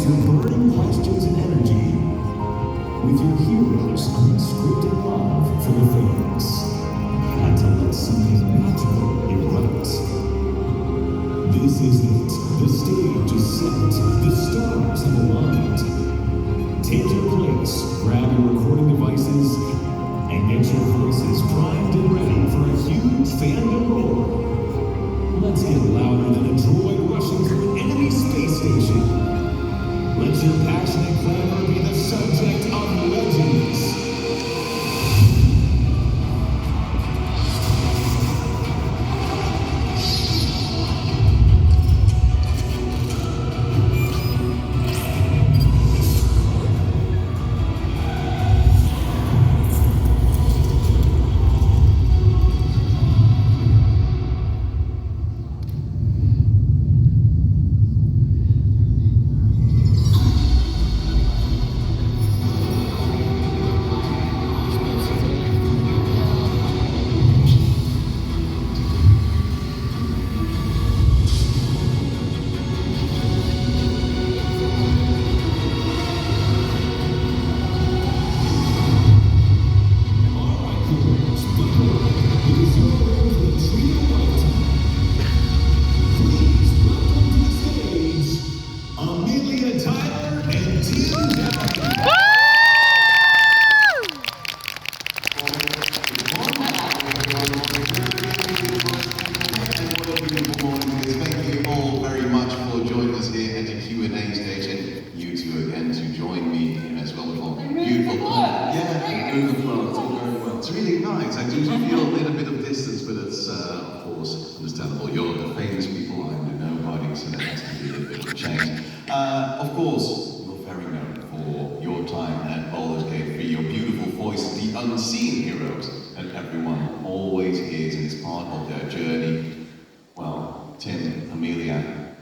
balance your burning questions and energy with your hero's unscripted love for the things. Had to let something magical erupt. This is it. The stage is set. The stars have aligned. Take your place, grab your recording devices, and get your voices primed and ready for a huge fandom roar. Let's get louder than a droid rushing through an enemy space station. Let your passionate clamor be the subject of legends. Of course, you're very known for your time at Baldur's Gate, for your beautiful voice, the unseen heroes that everyone always hears and is part of their journey. Well, Tim, Amelia,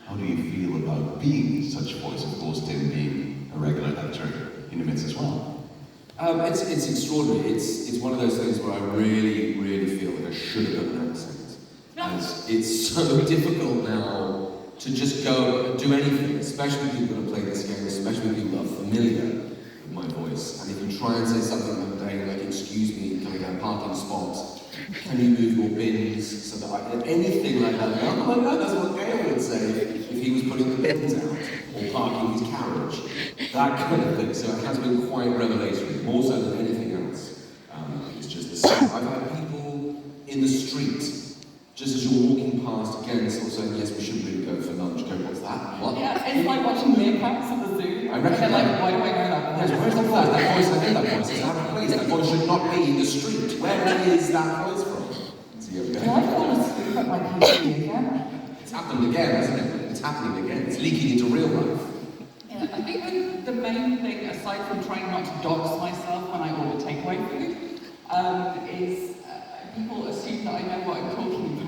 how do you feel about being such a voice? Of course, Tim being a regular actor in the midst as well. It's extraordinary. It's one of those things where I really feel like I should have done an accent. As it's so difficult now to just go and do anything, especially people that play this game, especially people that are familiar with my voice. And if you try and say something mundane like, excuse me, can I get a parking spot? Can you move your bins? So that I can, anything like that. Oh my God, that's what Gail would say if he was putting the bins out or parking his carriage. That kind of thing. So it has been quite revelatory, more so than anything else. It's just the same. I've had people in the street, just as you're walking past again, sort of saying, yes, we should really go for lunch. Go, what's that? What? Yeah, it's like watching meerkats at the zoo. I reckon, like, why do I know that voice? Yes, where's that voice? That voice, I hear that voice. It's out of place. That voice should not be in the street. Where is that voice from? Do I fall asleep at my PC again? It's happened again, hasn't it? It's happening again. It's leaking into real life. Yeah, I think the main thing, aside from trying not to dox myself when I order takeaway food, is people assume that I know what I'm talking about.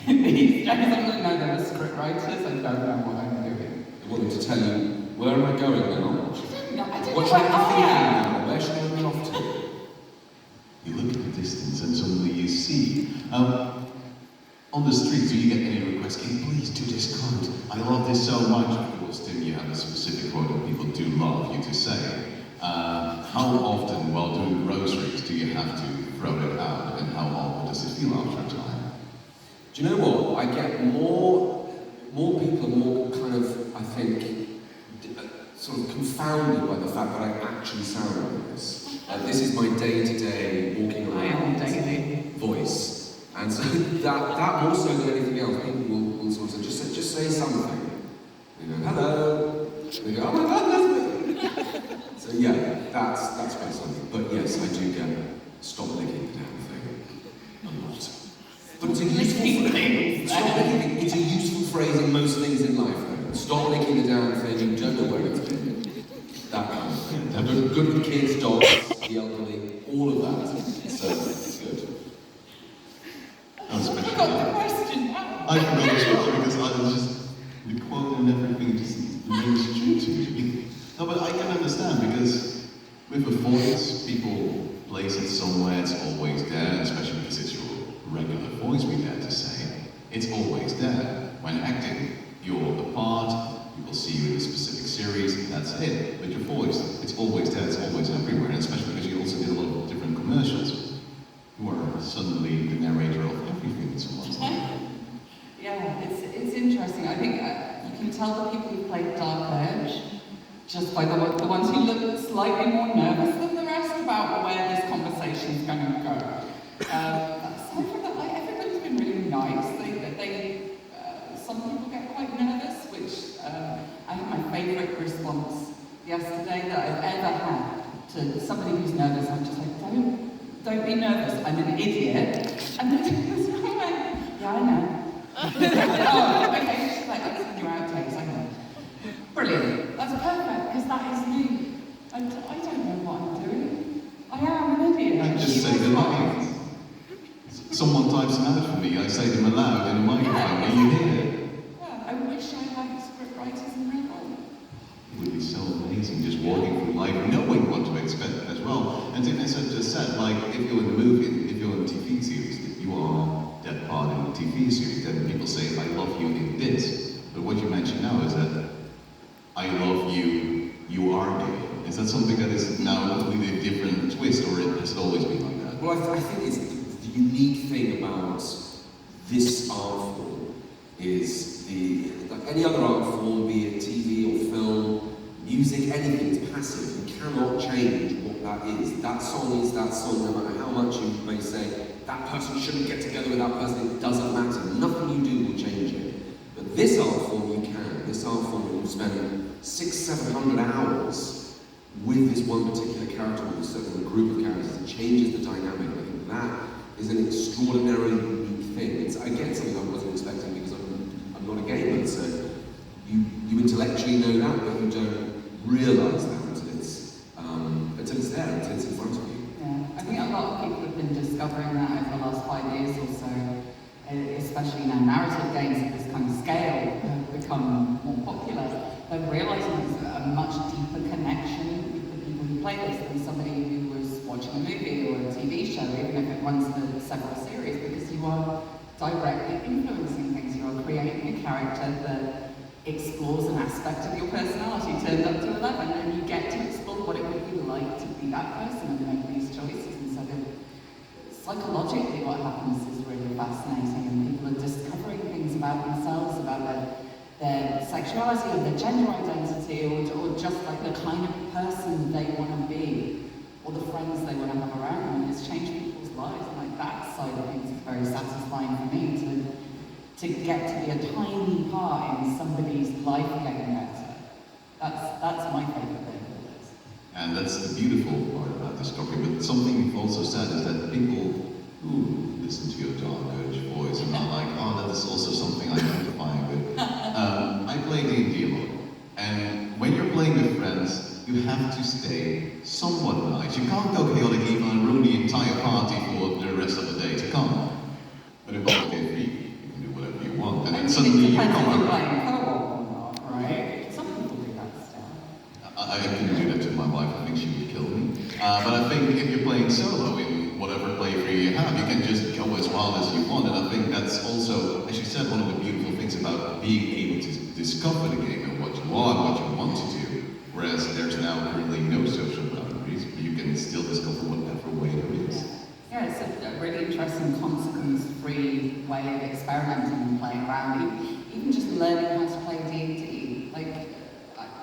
These days, I'm like, no, they're script writers, I don't know what I'm doing. They want me to tell you, where am I going now? I don't What know should I be where thinking I am. now? Where should I be off to? You look at the distance and suddenly you see. On the street, do you get any requests? Can you please do this quote? I love this so much. Of course, Tim, you have a specific quote that people do love you to say. How often, while doing groceries, do you have to throw it out? And how often does it feel after a time? Do you know what? I get more people, more kind of, I think, sort of confounded by the fact that I actually sound like this. This is my day-to-day walking around voice. And so that more so than anything else, people will sort of say, just say something. You know, hello. They go, oh my God, that's me. So yeah, that's been something. But yes, I do get stop licking the damn thing a lot. But it's a useful phrase. Stop licking. It's a useful phrase in most things in life. Though. Stop licking the damn thing. You don't know where it's been. That kind of thing. I'm good with kids, dogs, the elderly, all of that. So it's good. I forgot the question. I forgot as well because I was just the quote and everything just rings true to me. No, but I can understand because with a voice, people place it somewhere, it's always there, especially because it's your regular voice, we dare to say. It's always there. When acting, you're the part, people see you in a specific that's it. But your voice, it's always there, it's always everywhere, and especially because you also did a lot of different commercials. You are suddenly the narrator of everything in someone's life. Yeah, it's interesting. I think you can tell the people who played Dark Urge just by the ones who look slightly more nervous than the rest about where this conversation is going to go. Aside from that, like, everybody's been really nice. Some people get quite nervous, which I had my favourite response yesterday that I've ever had to somebody who's nervous. I'm just like, don't be nervous, I'm an idiot. And then this one went, yeah, I know. Oh, okay, she's like, that's in your outtakes, I know. Brilliant, that's perfect, because that is me. I don't know what I'm doing. I am an idiot. I just say the lines. Someone types them out for me, I say them aloud in a microphone, and you hear it. Yeah, I wish I had script writers in real life. It would be so amazing just walking through life, knowing what to expect as well. And Tim just said, like, if you're in a movie, if you're in a TV series, if you are that part in a TV series, then people say, I love you in this. But what you mentioned now is that I love you, you are gay. Is that something that is now a completely different twist, or has it always been like that? Well, I think it's the unique thing about this art form is like any other art form, be it TV or film, music, anything, it's passive. You cannot change what that is. That song is that song, no matter how much you may say, that person shouldn't get together with that person, it doesn't matter. Nothing you do will change it. But this art form you can. This art form you spend 600-700 hours with this one particular character or a group of characters. It changes the dynamic. I think that is an extraordinarily unique thing. It's, again, something I wasn't expecting because I'm not a gamer, so you intellectually know that, but you don't realise that until it's there, until it's in front of you. Yeah, I think a lot of people have been discovering that over the last 5 years or so, especially now narrative games of this kind of scale have become more popular. They're realising there's a much deeper connection with the people who play this than somebody who was watching a movie or a TV show, even if it runs for several series, because you are directly influencing things. You are creating a character that explores an aspect of your personality turned up to 11, and you get to explore what it would be like to be that person and make these choices. And so psychologically what happens is really fascinating, and people are discovering things about themselves, about their sexuality or their gender identity, or just like the kind of person they want to be, or the friends they want to have around them. And it's changed people's lives, and like that side of things is very satisfying for me to get to be a tiny part in somebody's life getting better. That's my favourite thing of this. And that's the beautiful part about discovery. But something you've also said is that people who listen to your Dark Urge voice and are like, oh, that is also something I identify with. I play D&D a lot. And when you're playing with friends, you have to stay somewhat nice. You can't go chaotic evil and ruin the entire party for the rest of the day to come. But if all okay for you, you can do whatever you want. And then suddenly you come out. Right? Some people do that stuff. I couldn't do that to my wife. I think she would kill me. But I think if you're playing solo in whatever playthrough you have, you can just go as wild as you want. And I think that's also, as you said, one of the beautiful things about being able to discover the game and what you are and what you want to do. Whereas there's now currently no social boundaries, but you can still discover whatever way there is. Yeah, it's a really interesting consequence-free way of experimenting and playing around. Even just learning how to play D&D. Like,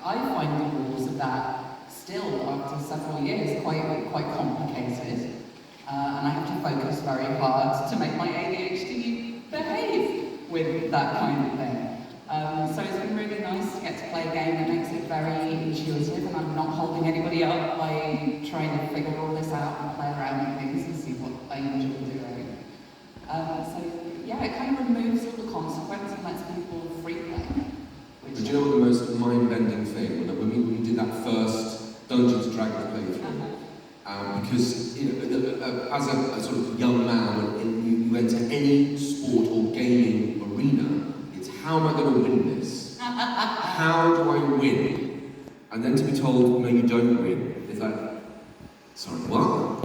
I find the rules of that still, after several years, quite complicated. And I have to focus very hard to make my ADHD behave with that kind of thing. So it's been really nice to get to play a game that makes it very intuitive, and I'm not holding anybody up by trying to figure all this out and play around with things and see what I enjoy doing. So yeah, it kind of removes all the consequence and lets people free play. But do you know what the most mind-bending thing, when we did that first Dungeons & Dragons playthrough, because you know, as a sort of young man, when you enter any sport or gaming arena, it's how am I going to win this? How do I win? And then to be told, no, you don't win. It's like, sorry, what?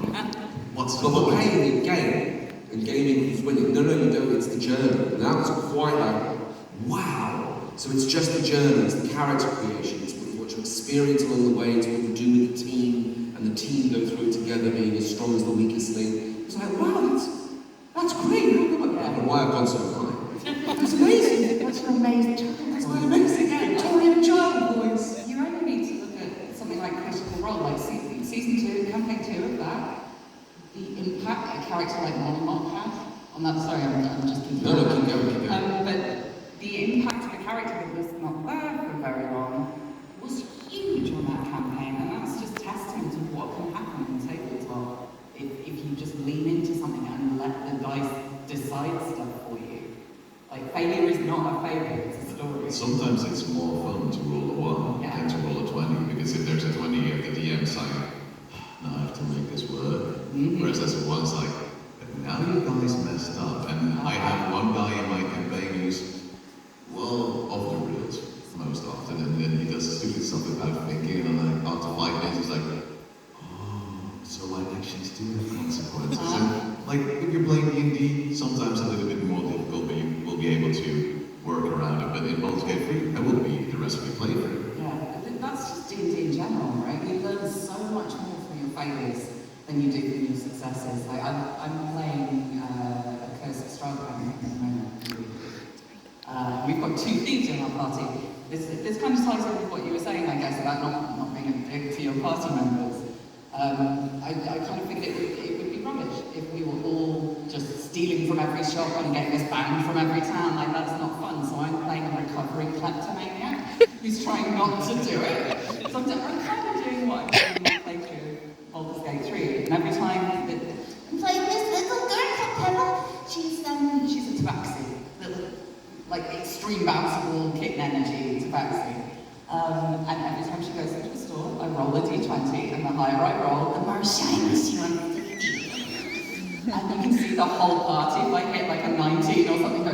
What's But we're playing a game, and gaming is winning. No, you don't, it's the journey. And that was quite like, wow. So it's just the journey, it's the character creation, it's what you experience. experience along the way, it's what you do with the team, and the team go through it together, being as strong as the weakest link. It's like, wow, that's great. I don't know why I've gone so high. That's amazing. That's an amazing child. That's my amazing Victorian child voice. You only need to look at something like Critical Role, like season 2, campaign 2 of that. The impact a character like Monomot had on that. Sorry, I'm just keeping No, keep going. But the impact of a character that was not there for very long was huge on that campaign, and that's just testament to what can happen in tabletop if you just lean into something and let the dice decide stuff for you. Like, failure is not a failure, it's a story. Sometimes it's more fun to roll a 1 than to roll a 20, because if there's a 20 at the DM side, now I have to make this work. Whereas as a 1, it's like, now you guys messed up. And I have one guy in my campaign who's, well, off the rails most often, and then he does stupid stuff without thinking, and then like, after 5 minutes he's like, oh, so my actions do have consequences. And like, if you're playing D&D, sometimes a little bit more difficult, but you will be able to work around it. But in Baldur's Gate 3, that will be the rest of your playthrough. Yeah, I think that's just D&D in general, right? You learn so much more from your failures than you do from your successes. Like, I'm playing a Curse of Strahd campaign at the moment. We've got 2 thieves in our party. This kind of ties in with what you were saying, I guess, about not being a dick to your party members. I kind of figured it would be rubbish if we were all just stealing from every shop and getting us banned from every town. Like, that's not fun. So I'm playing a recovering kleptomaniac who's trying not to do it. So I'm kind of doing what I'm doing in my playthrough of Baldur's Gate 3. And every time I'm playing this little girl called Pebble, she's a tabaxi. Like, extreme bounceable kitten energy tabaxi. And every time she goes into a store, I roll a d20, and the higher I roll, the more shiny she wants to be. And you can see the whole party, if I hit like a 19 or something, go,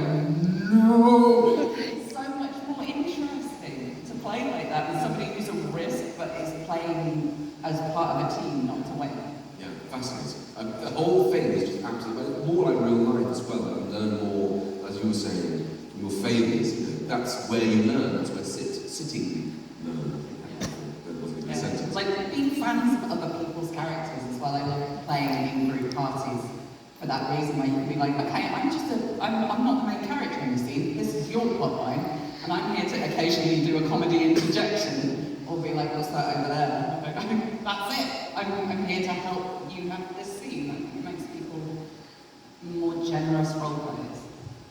no! It's so much more interesting to play like that with somebody who's a risk, but is playing as part of a team, not to win. Yeah, fascinating. The whole thing is just absolutely, more like real life as well, and learn more, as you were saying, your failures, that's where you learn, that's where sitting learn. Yeah. Like, being fans of other people's characters as well. I love playing in group parties for that reason, where you can be like, okay, I'm not the main character in the scene, this is your plotline, and I'm here to occasionally do a comedy interjection, or be like, what's that over there? That's it, I'm here to help you have this scene. It makes people more generous role players.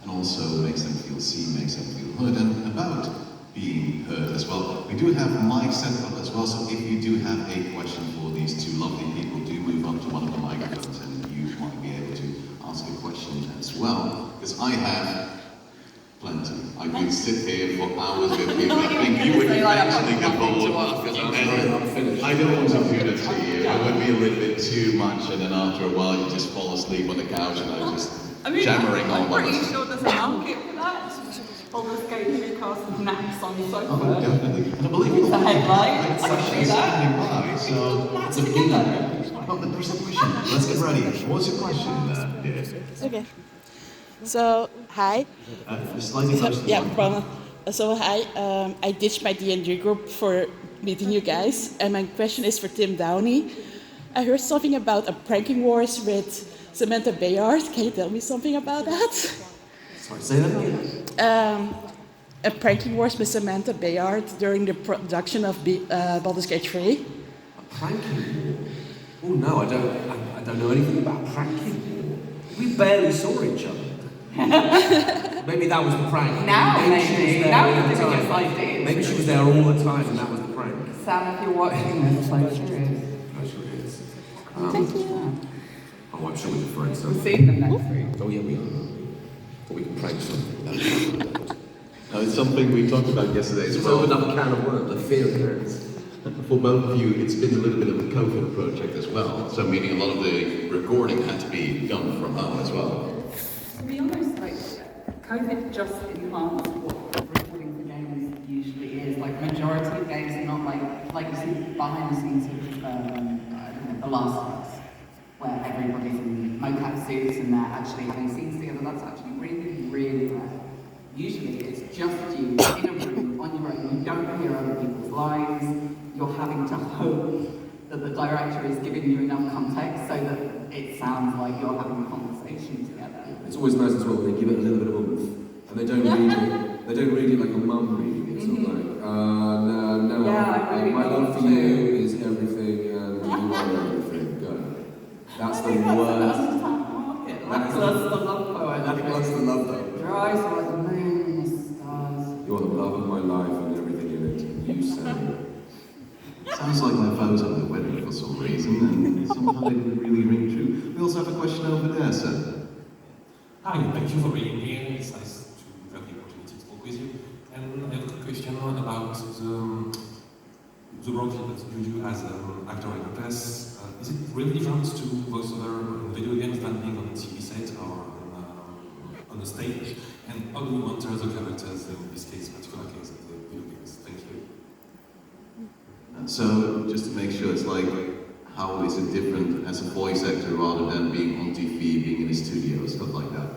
And also makes them feel seen, makes them feel heard, and about being heard as well. We do have mics set up as well, so if you do have a question for these 2 lovely people, do move up to one of the microphones and you might be able to ask a question as well. Because I have plenty. I could sit here for hours with you. I think you would actually get bored. I don't want to do that to you. It would be a little bit too much, and then after a while you just fall asleep on the couch and I just jammering on. I'm pretty sure there's a market for that. Baldur's Gate 3 cast naps on the sofa. Oh, definitely. And I believe It's a headline. I can see that. By, so That's together. oh, but there's a question. Let's get ready. What's your question, dear? Okay. So, hi. Slightly closer to Yeah, the problem. So, hi. I ditched my D&D group for meeting you guys, and my question is for Tim Downie. I heard something about a pranking wars with Samantha Bayard. Can you tell me something about that? Sorry, say that again. A pranking wars with Samantha Bayard during the production of Baldur's Gate 3. A pranking war? Oh no, I don't know anything about pranking. We barely saw each other. Maybe that was the prank. Now, maybe she was there now all you're the giving us time. ideas. Maybe she was there all the time and that was the prank. Sam, if you're watching this, I'm curious. No, she is. Thank you. Oh, I'm sure we're friends. We'll see them next week. Oh yeah, we are. Or we can prank something. No, it's something we talked about yesterday as Just well. opened up a can of worms. I feel it. For both of you, it's been a little bit of a COVID project as well. So meaning a lot of the recording had to be done from home as well. To be honest, like, COVID just enhanced what recording for games usually is. Like, majority of games are not like you see behind the scenes of, I don't know, The Last of Us, where everybody's in mocap suits and they're actually having scenes together. That's actually really, really rare. Usually it's just you in a room on your own. You don't hear other people's lines. you're having to hope that the director is giving you enough context so that it sounds like you're having a conversation together. It's always nice as well when they give it a little bit of oomph, and they don't read it. They don't read it like a mum reading it. Sort of like, no, Yeah, my love for you is everything, and you are everything. Go. That's the worst. Lackluster love poem. Lackluster love poem. Your eyes are like the moon and the stars. You're the love of my life and everything in it. You say. Sounds like my vows at the wedding for some reason, and somehow it didn't really ring true. We also have a question over there, sir. Hi, thank you for being here. It's nice to have the opportunity to talk with you. And I have a question about the role that you do as an actor and actress. Is it really different to voiceover in video games than being on a TV set or on a stage? And how do you enter the characters in this case, particular case of the video games? Thank you. So, just to make sure, it's like, how is it different as a voice actor rather than being on TV, being in a studio, stuff like that?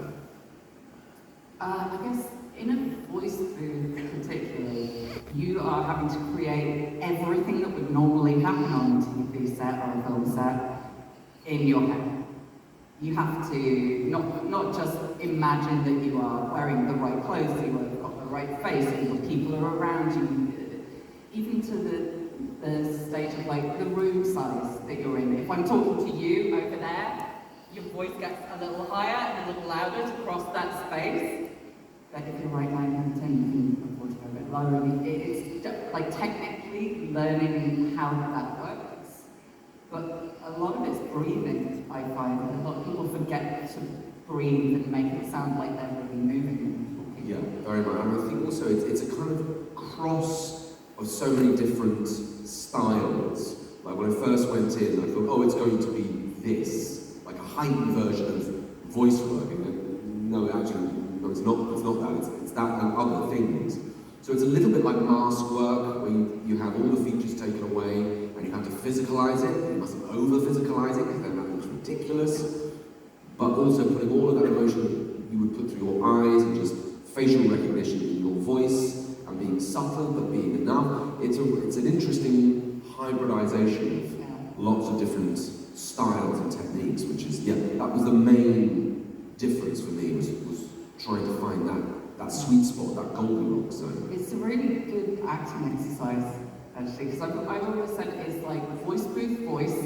I guess in a voice booth particularly, you are having to create everything that would normally happen on a TV set or a film set in your head. You have to not just imagine that you are wearing the right clothes, you have got the right face, and the people are around you, even to the stage of like the room size that you're in. If I'm talking to you over there, your voice gets a little higher and a little louder to cross that space. But if you're right down in the 10, you can afford to go a bit lower. It's just, like technically learning how that works. But a lot of it's breathing, I find. A lot of people forget to breathe and make it sound like they're really moving and talking. Yeah, very much. And I think also it's a kind of cross of so many different styles. Like when I first went in, I thought, oh, it's going to be this, like a heightened version of voice work. And no, actually, no, it's not that. It's that and other things. So it's a little bit like mask work, where you have all the features taken away, and you have to physicalize it. You mustn't over-physicalize it, because then that looks ridiculous. But also putting all of that emotion that you would put through your eyes and just facial recognition in your voice, and being subtle but being enough. It's an interesting hybridization of lots of different styles and techniques, which is, that was the main difference for me, was trying to find that sweet spot, that Goldilocks zone. It's a really good acting exercise, actually, because I've always said it's like voice booth voice,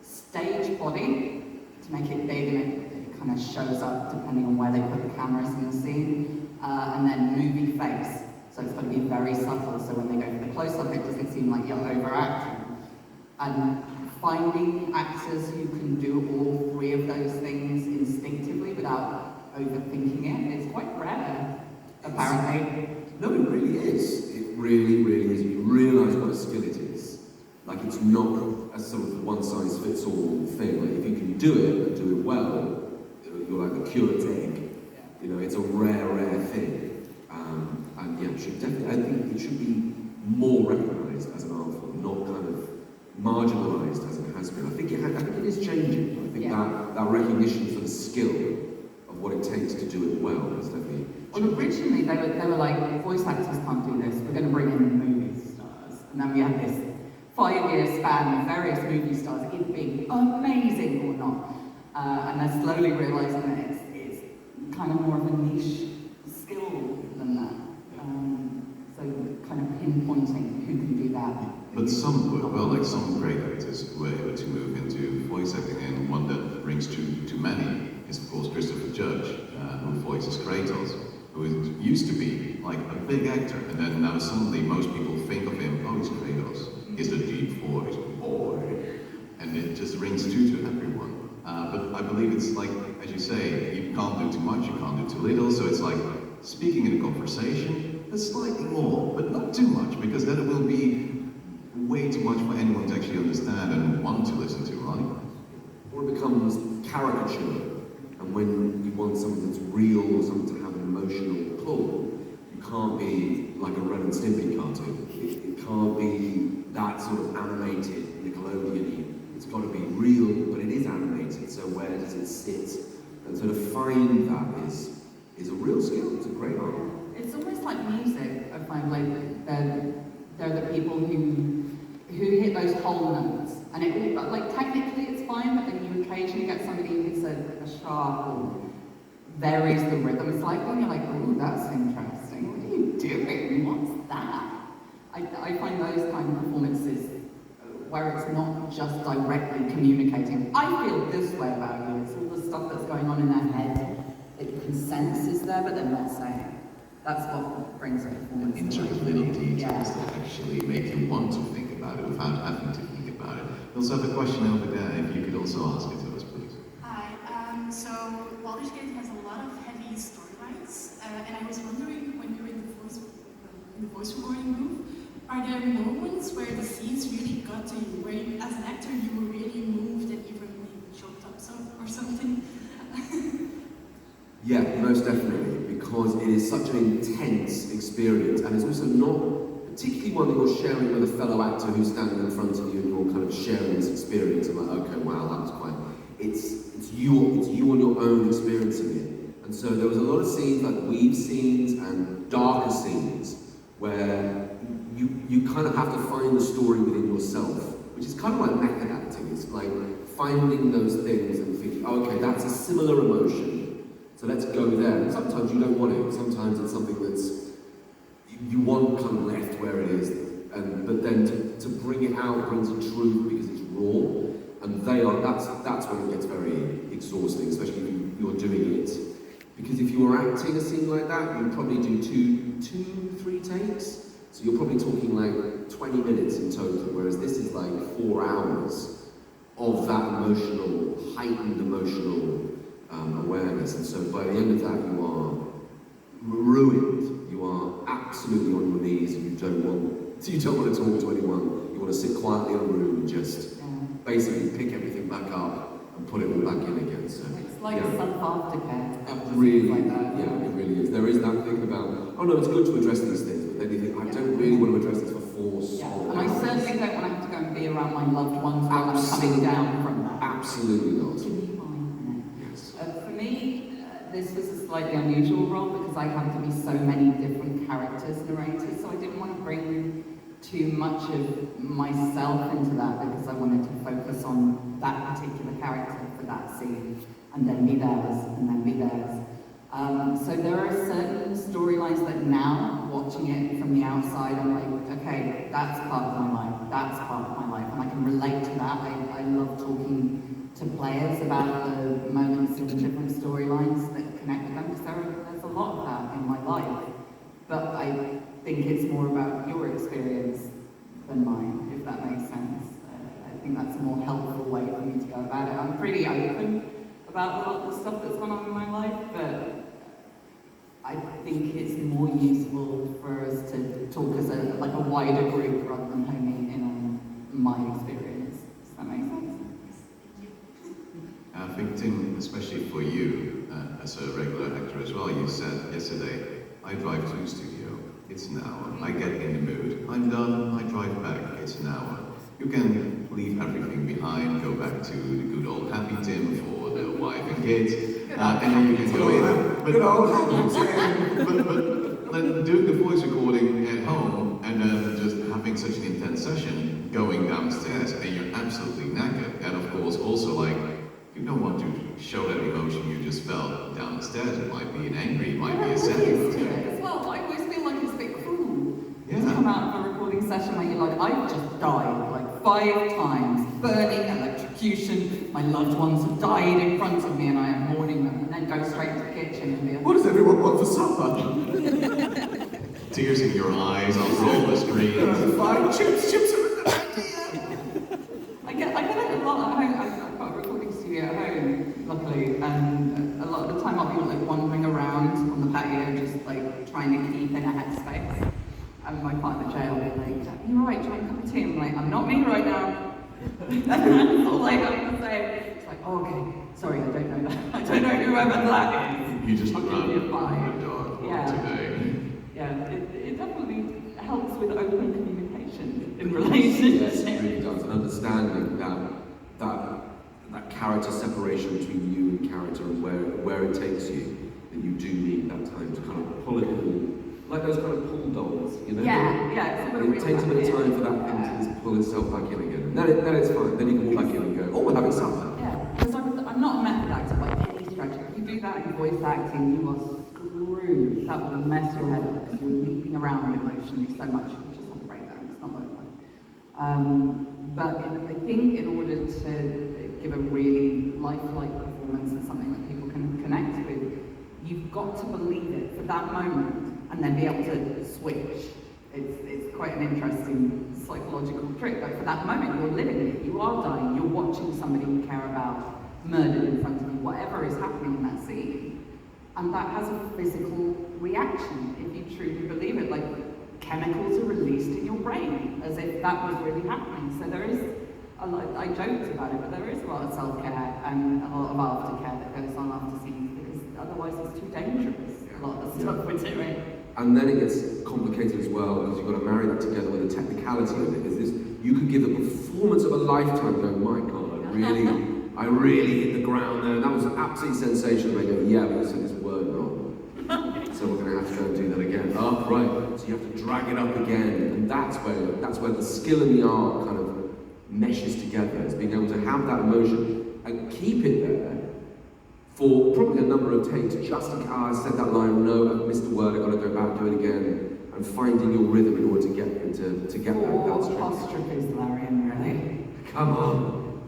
stage body, to make it big and it kind of shows up depending on where they put the cameras in the scene, and then movie face. So it's got to be very subtle, so when they go for the close-up, it doesn't seem like you're overacting. And finding actors who can do all three of those things instinctively without overthinking it is quite rare, apparently. No, it really is. It really, really is. You realise what a skill it is. Like, it's not a sort of one-size-fits-all thing. Like, if you can do it and do it well, you're like the cured egg. You know, it's a rare, rare thing. And yeah, I think it should be more recognised as an art form, not kind of marginalised as it has been. I think it is changing. I think that recognition for the skill of what it takes to do it well is definitely changing. Well, originally they were like, voice actors can't do this, we're going to bring in movie stars. And then we had this 5-year span of various movie stars, either being amazing or not. And they're slowly realising that it's kind of more of a niche skill than that. So kind of pinpointing who can do that. But some work well, like some great actors were able to move into voice acting, and one that rings to many is of course Christopher Judge, who voices Kratos, who used to be like a big actor, and then now suddenly most people think of him, oh, he's Kratos, he's the deep voice, boy, and it just rings true to everyone. But I believe it's like, as you say, you can't do too much, you can't do too little, so it's like speaking in a conversation, that's slightly more, but not too much, because then it will be way too much for anyone to actually understand and want to listen to, right? Or it becomes caricature, and when you want something that's real or something to have an emotional pull, you can't be like a Ren and Stimpy cartoon. It can't be that sort of animated, Nickelodeon-y. It's got to be real, but it is animated, so where does it sit? And so to find that is a real skill, it's a great art. It's almost like music, I find, like they're the people who whole notes. And it all, like, technically it's fine, but then you occasionally get somebody who's a sharp or varies the rhythm slightly, and you're like, ooh, that's interesting. What are you doing? What's that? I find those kind of performances where it's not just directly communicating, I feel this way about you. It's all the stuff that's going on in their head that you can sense is there, but they're not saying. That's what brings a performance. Intricate little details that actually make you want to think about it without having to think about it. We also have a question over there, if you could also ask it to us, please. Hi, so Baldur's Gate has a lot of heavy storylines, and I was wondering, when you're in the voice recording booth, are there moments where the scenes really got to you, where you, as an actor, you were really moved and even choked up or something? Yeah, most definitely, because it is such an intense experience, and it's also not particularly one that you're sharing with a fellow actor who's standing in front of you and you're kind of sharing this experience and like, okay, wow, that was quite... It's you on your own experiencing it. And so there was a lot of scenes, like weave scenes and darker scenes, where you kind of have to find the story within yourself, which is kind of like method acting. It's like finding those things and thinking, oh, okay, that's a similar emotion. So let's go there. And sometimes you don't want it. Sometimes it's something that's you want kind of left where it is, but then to bring it out brings a truth because it's raw. And that's when it gets very exhausting, especially if you're doing it. Because if you were acting a scene like that, you'd probably do two, 3 takes. So you're probably talking like 20 minutes in total, whereas this is like 4 hours of that heightened emotional awareness. And so by the end of that, you are ruined. You are absolutely on your knees, and you don't want to talk to anyone. You want to sit quietly in a room and just basically pick everything back up and put it all back in again. So it's like self-aftercare. Really, like that. yeah, it really is. There is that thing about, oh no, it's good to address these things, but then you think, I don't really want to address this for force. Yeah, and I certainly don't want to have to go and be around my loved ones while I'm coming down from that. Absolutely not. Give me mine. Yes. For me, this was a slightly unusual role because I had to be so many different characters narrated, so I didn't want to bring too much of myself into that because I wanted to focus on that particular character for that scene, and then be theirs, and then be theirs. So there are certain storylines that now, watching it from the outside, I'm like, okay, that's part of my life, that's part of my life, and I can relate to that. I love talking to players about the moments in different storylines that connect with them, because there's a lot of that in my life. But I think it's more about your experience than mine, if that makes sense. I think that's a more helpful way for me to go about it. I'm pretty open about a lot of the stuff that's gone on in my life, but I think it's more useful for us to talk as a wider group rather than homing in on my experience. Does that make sense? I think, Tim, especially for you, as a regular actor as well, you said yesterday, I drive to the studio, it's an hour. I get in the mood, I'm done, I drive back, it's an hour. You can leave everything behind, go back to the good old happy Tim for the wife and kids, and then you can go in. But, but doing the voice recording at home and then just having such an intense session, going downstairs, and you're absolutely knackered. And of course, also like, you don't want to show that emotion you just felt downstairs. It might be an angry, it might be a sad emotion. As well, I always feel like it's a bit cruel Yeah. to come out of a recording session where you're like, I've just died like 5 times, burning, electrocution, my loved ones have died in front of me and I am mourning them, and then go straight to the kitchen and be like, What does everyone want for supper? Tears in your eyes, on all the screen. Fine, chips are a good idea. I get it a lot at home. I've got a recording studio at home, luckily, and a lot of the time I'll be like wandering around on the patio, just like trying to keep in a headspace. And my partner Jay will be like, "You're right, try and cup of tea." I'm like, "I'm not me right now." That's all I have to say. It's like, oh, okay, sorry, I don't know that. I don't know whoever that is. You just I'll run give you a five. the dog Yeah. today. Yeah, it definitely helps with open communication in Yes, relationships. it really does. And understanding that character separation between you and character and where it takes you, that you do need that time to kind of pull it in, like those kind of pull dolls, you know? Yeah, it's a It takes a bit of time for that thing to pull itself back in again. then it's fine. Then you can walk back in and go, oh, we're having supper. Yeah, because I'm not a method actor by any stretch. If you do that in voice acting, you are screwed. That will mess your head up because you're leaping around emotionally so much. You just have a breakdown. It's not very fun. But I think in order to give a really lifelike performance and something that people can connect with, you've got to believe it for that moment and then be able to switch. It's quite an interesting psychological trick, but for that moment you're living it, you are dying, you're watching somebody you care about murdered in front of you, whatever is happening in that scene. And that has a physical reaction, if you truly believe it, like chemicals are released in your brain, as if that was really happening. So there is a lot, I joked about it, but there is a lot of self-care and a lot of aftercare that goes on after scenes, because otherwise it's too dangerous, a lot of the stuff we're doing. And then it gets complicated as well, because you've got to marry that together with the technicality of it. Is this, you could give the performance of a lifetime, go, my God, I really hit the ground there. That was absolutely sensational. And they go, yeah, but you said this word wrong. So we're going to have to go and do that again. Oh, right. So you have to drag it up again. And that's where the skill and the art kind of meshes together. It's being able to have that emotion and keep it there for probably a number of takes, just in case I said that line, no, I've missed a word, I've got to go back, do it again, and finding your rhythm in order to get that strength. Apostrophes, Larian, really. Come on.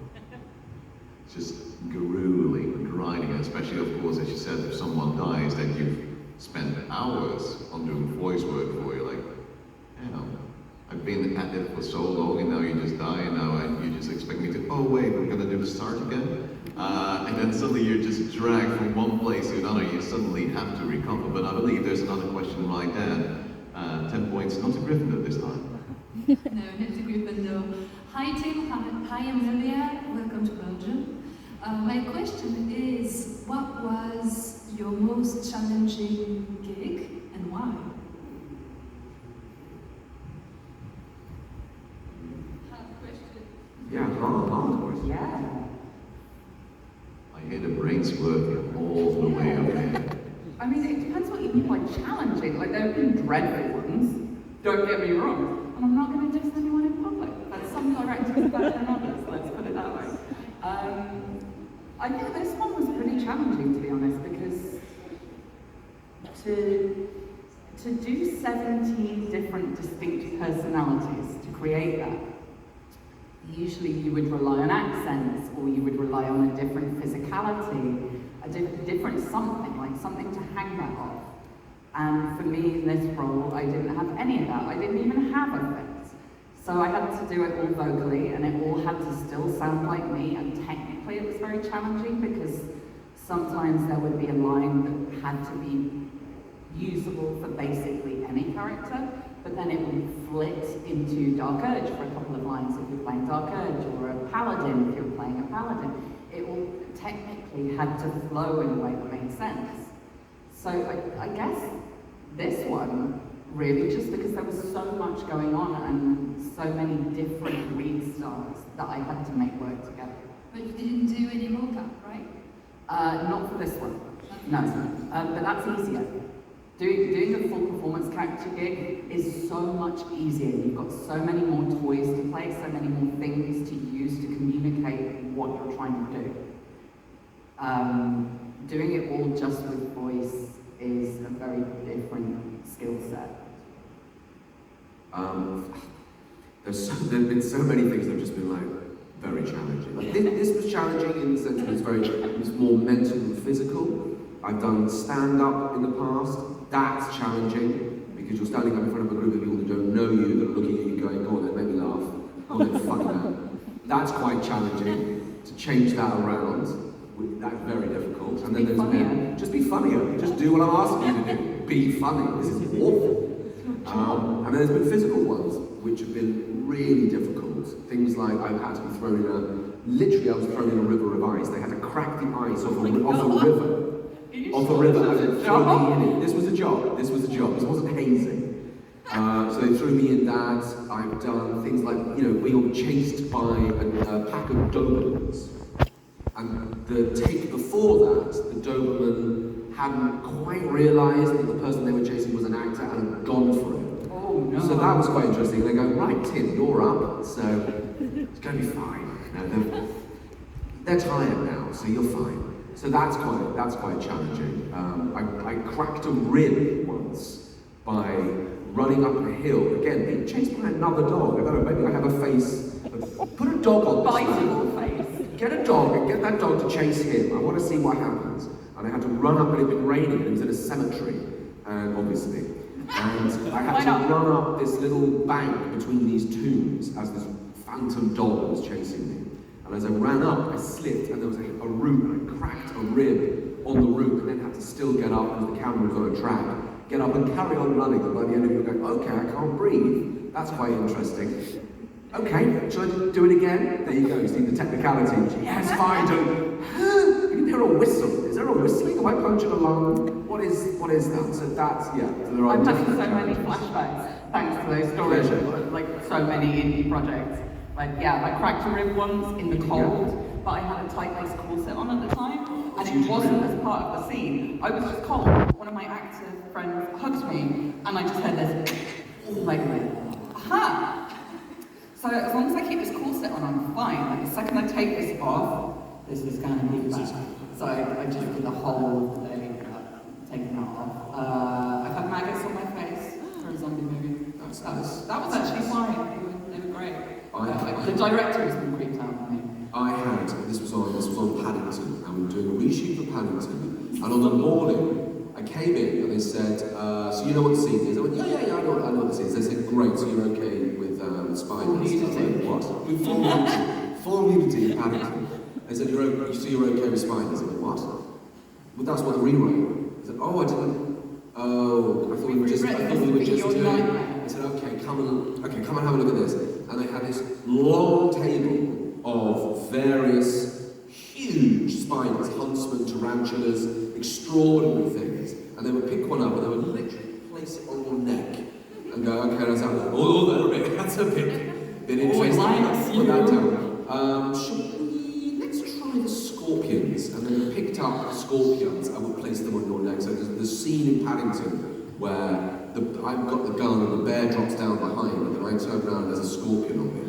It's just grueling and grinding, and especially, of course, as you said, if someone dies, then you've spent hours on doing voice work for you, like, you know, I've been at it for so long, and now you just die, and now you just expect me to, oh wait, we're gonna do the start again? And then suddenly you're just dragged from one place to another, you suddenly have to recover. But I believe there's another question right there. 10 points, not to Gryffindor this time. No, not to Gryffindor. Hi Tim, hi Amelia, welcome to Belgium. My question is, what was your most challenging gig and why? Hard question. Yeah, hard question. Yeah. I hear the brains working all the way up here. I mean, it depends what you mean by challenging. Like, there have been dreadful ones, don't get me wrong. And I'm not going to diss anyone in public. But some directors are better than others, let's put it that way. I think this one was pretty challenging, to be honest, because to do 17 different distinct personalities, to create that, usually you would rely on accents, or you would rely on a different physicality, a different something, like something to hang that off. And for me in this role, I didn't have any of that. I didn't even have effects. So I had to do it all vocally, and it all had to still sound like me, and technically it was very challenging because sometimes there would be a line that had to be usable for basically any character, but then it would flit into Dark Urge for a couple of lines if you're playing Dark Urge, or a Paladin if you're playing a Paladin. It all technically had to flow in a way that made sense. So I guess this one, really, just because there was so much going on and so many different read styles that I had to make work together. But you didn't do any mocap, right? Not for this one, no. But that's easier. Doing a full performance character gig is so much easier. You've got so many more toys to play, so many more things to use to communicate what you're trying to do. Doing it all just with voice is a very different skill set. There've been so many things that have just been like very challenging. Like, this was challenging in the sense that it was more mental and physical. I've done stand-up in the past. That's challenging because you're standing up in front of a group of people that don't know you, that are looking at you going, go on then, make me laugh. Go on then, fuck that. That's quite challenging to change that around. That's very difficult. And then there's been, just be funnier. Just do what I'm asking you to do. Be funny. This is awful. And then there's been physical ones, which have been really difficult. Things like I've had to be thrown in I was thrown in a river of ice. They had to crack the ice off a river. Off a river, and throw me in it. This was a job. This wasn't hazing. So they threw me in that. I've done things like, we were chased by a pack of Dobermans. And the take before that, the Doberman hadn't quite realised that the person they were chasing was an actor and had gone for it. Oh, no. So that was quite interesting. They go, right, Tim, you're up, so it's going to be fine. They're tired now, so you're fine. So that's quite challenging. I cracked a rib once by running up a hill. Again, being chased by another dog. I don't know, maybe I have a face. Put a dog on this Biteable man. face. Get a dog and get that dog to chase him. I want to see what happens. And I had to run up, and it had been raining, and it was in a cemetery, obviously. And I had to run up this little bank between these tombs as this phantom dog was chasing me. And as I ran up, I slipped, and there was a root, and I cracked a rib on the root, and then had to still get up, and the camera was on a track, get up and carry on running, and by the end of it, you're going, okay, I can't breathe. That's quite interesting. Okay, shall I do it again? There you go, you see the technicality. Yes, fine, don't. You can hear a whistle. Is there a whistling? Am I punching a lung? What is that? So that's, yeah. So there are I've had so different many flashbacks thanks to those stories, like so many indie projects. Like, yeah, I cracked a rib once in the cold, but I had a tight-waist corset on at the time, and it wasn't as part of the scene. I was just cold. One of my actor friends hugged me, and I just heard this, like, aha! So as long as I keep this corset on, I'm fine. Like, the second I take this off, this is going to be bad. So I just did the whole thing, taking that off. I've had maggots on my face for a zombie movie. That was actually fine. They were great. The director has been creeped out on me. I had, this was on Paddington, and we were doing a reshoot for Paddington, and on the morning, I came in and they said, so you know what the scene is? I went, yeah, I know what the scene is. They said, great, so you're okay with spiders? I was like, what? With full nudity in Paddington. They said, you're okay with spiders? I went, what? Well, that's what the rewrite. I said, oh, I didn't. Oh, I thought we were just doing. I said, okay, come and have a look at this. And they had this long table of various huge spiders, huntsmen, tarantulas, extraordinary things. And they would pick one up and they would literally place it on your neck and go, okay, that's a bit interesting. Put that down. Let's try the scorpions. And then they picked up the scorpions and would place them on your neck. So there's the scene in Paddington where I've got the gun and the bear drops down behind and then I turn around and there's a scorpion on me.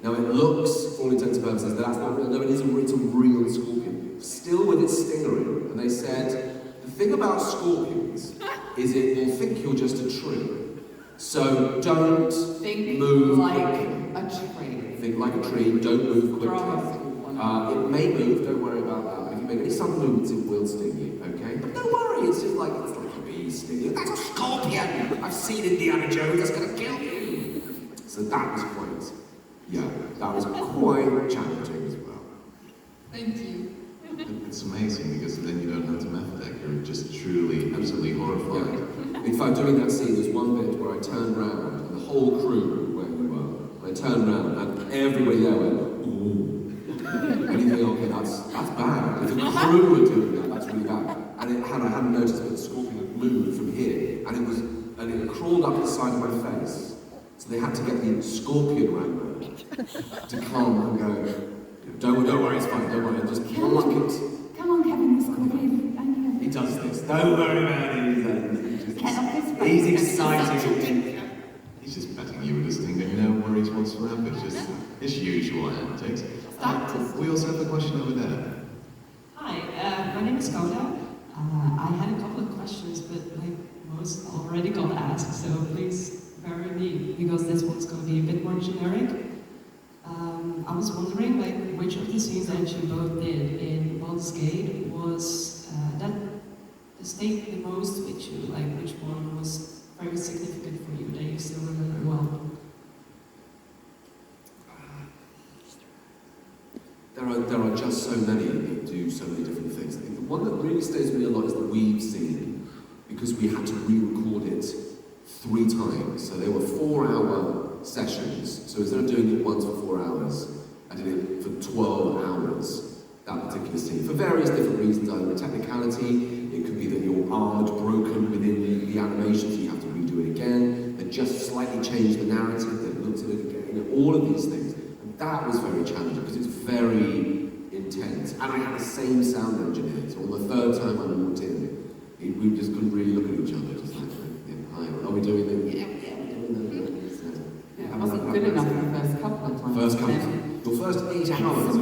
Now it looks, for all intents and purposes, that's not real. No, it's a real scorpion. Still with its stinger in. And they said, the thing about scorpions is it will think you're just a tree. So don't move like quickly. a tree. Think like a tree, don't move quickly. It may move, don't worry about that. But if you make any sudden movements, it will sting you, okay? But don't worry, it's like a bee stinging. That's a scorpion! I've seen Indiana Jones, that's gonna kill you! So that was quite challenging as well. Thank you. It's amazing because then you don't have to method act, you're just truly, absolutely horrified. Yeah. In fact, during that scene, there's one bit where I turned round and the whole crew where we were, I turned round and everybody there went, ooh. And you think, okay, that's bad. If the crew were doing that, that's really bad. And I hadn't noticed, but the scorpion had moved from here, and it crawled up the side of my face. So they had to get the scorpion wrangler to come and go, don't worry, it's fine, don't worry, just pluck it. Come on, Kevin, the scorpion. He does this. Don't worry about it. He's excited. He's just patting you with his thing and no worries whatsoever. It's just his usual antics. We also have a question over there. Hi, my name is Koda. I had a couple of questions, but most already got asked, so please bear with me, because this one's going to be a bit more generic. I was wondering, which of the scenes that you both did in Baldur's Gate was that stayed the most with you? Which one was very significant for you that you still remember well? There are just so many that do so many different things. I think the one that really stays with me a lot is the weave scene, because we had to re-record it 3 times. So they were 4-hour sessions. So instead of doing it once for 4 hours, I did it for 12 hours, that particular scene. For various different reasons, either a technicality, it could be that your arm had broken within the animation, so you have to redo it again. They just slightly changed the narrative, they looked at it again, all of these things. And that was very challenging, because it's very intense. And I had the same sound engineer, so on the 3rd time I walked in, we just couldn't really look at each other, just like, hi, are we doing it? Yeah, we're doing First come, your first 8 hours.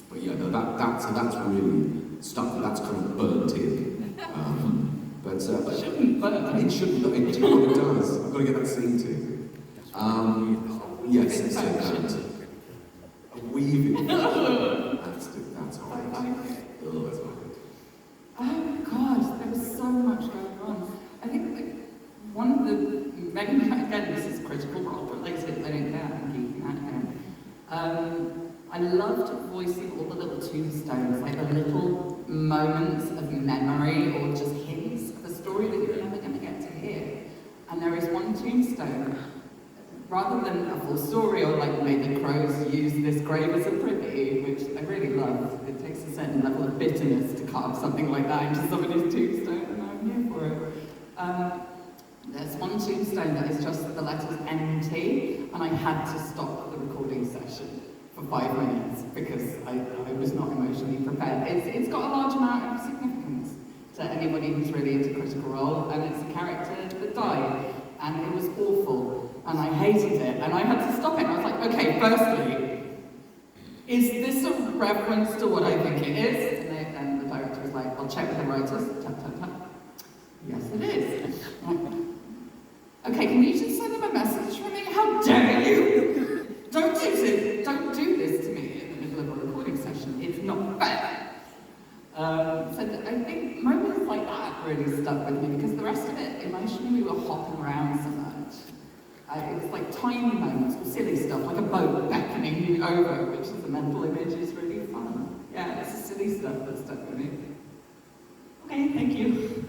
But yeah, no, that's really stuff that's kind of burnt in. But it shouldn't burn. It shouldn't. It does. I've got to get that scene too. Yes, it's that. Weaving. That's alright. Oh, that's alright. Oh God, there was so much going on. I think like, one of the main, again, this is critical role related, I don't care, I'm geeking out again. I loved voicing all the little tombstones, like the little moments of memory or just hints of a story that you're never going to get to hear. And there is one tombstone, rather than a full story or like may the crows use this grave as a privy, which I really love. It takes a certain level of bitterness to carve something like that into somebody's tombstone, and I'm here for it. There's one tombstone that is just the letters NT, and I had to stop the recording session for 5 minutes because I was not emotionally prepared. It's got a large amount of significance to anybody who's really into Critical Role, and it's a character that died, and it was awful, and I hated it, and I had to stop it. And I was like, okay, firstly, is this a reference to what I think it is? And the director was like, I'll check with the writers. Tap, tap, tap. Yes, it is. Okay, can you just send them a message for me? How dare you? Don't do this to me in the middle of a recording session. It's not fair. So I think moments like that really stuck with me because the rest of it, emotionally, we were hopping around so much. It was like tiny moments or silly stuff, like a boat beckoning you over, which is a mental image, is really fun. Yeah, it's the silly stuff that stuck with me. Okay, thank you.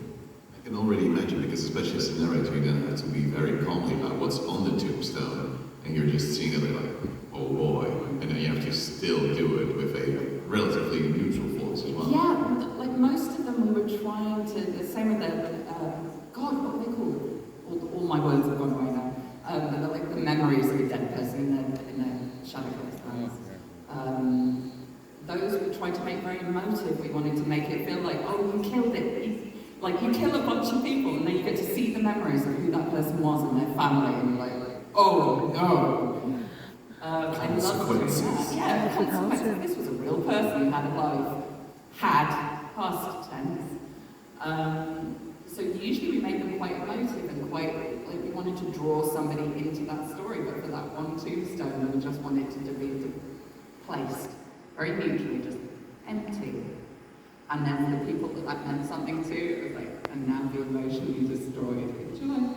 I can already imagine, because especially as a narrator, you then have to be very calmly about what's on the tombstone, and you're just seeing it like, oh boy, and then you have to still do it with a relatively neutral voice as well. Yeah, like most of them we were trying to, the same with the, God, what are they called? All my words have gone away now. Like the memories of a dead person in their shadow case. Those we tried to make very emotive. We wanted to make it feel like, oh, you killed it. Like, you kill a bunch of people, and then you get to see the memories of who that person was and their family, and you're like, oh, no. I love doing that. Yeah, consequences. This was a real person who had a life. Had, past tense. So usually we make them quite emotive and quite, like, we wanted to draw somebody into that story, but for that one tombstone, we just wanted it to be placed very neutrally, just empty. And then for the people that meant something to, it was like, and now the emotionally destroyed. Enjoy.